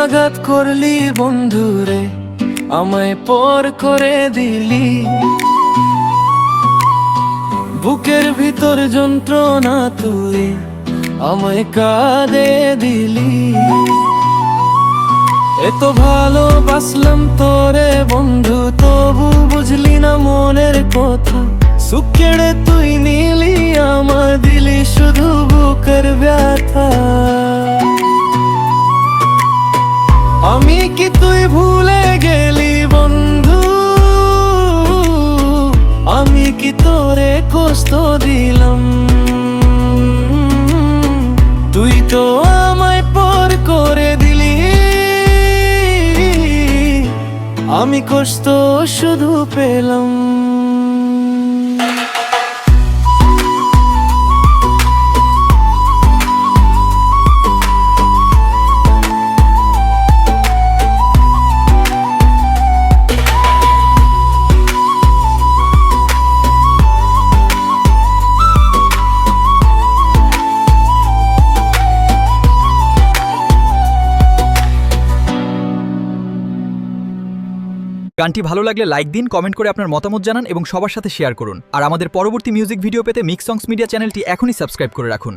আঘাত করলি বন্ধুরে, আমায় পর করে দিলি। বুকের ভিতর যন্ত্রণা তুই আমায় কাঁদে দিলি। এত ভালোবাসলাম তোরে বন্ধু, তবু বুঝলি না মনের কথা। সুখ কেড়ে তুই নিলি আমার, দিলি শুধু বুকের ব্যথা। আমি কি তুই ভুলে গেলি বন্ধু? আমি কি তোরে কষ্ট দিলাম? তুই তো আমায় পর করে দিলি। আমি কষ্ট শুধু পেলাম। গানটি ভালো লাগলে লাইক দিন, কমেন্ট করে আপনার মতামত জানান এবং সবার সাথে শেয়ার করুন। আর আমাদের পরবর্তী মিউজিক ভিডিও পেতে মিক্স সংস মিডিয়া চ্যানেলটি এখনই সাবস্ক্রাইব করে রাখুন।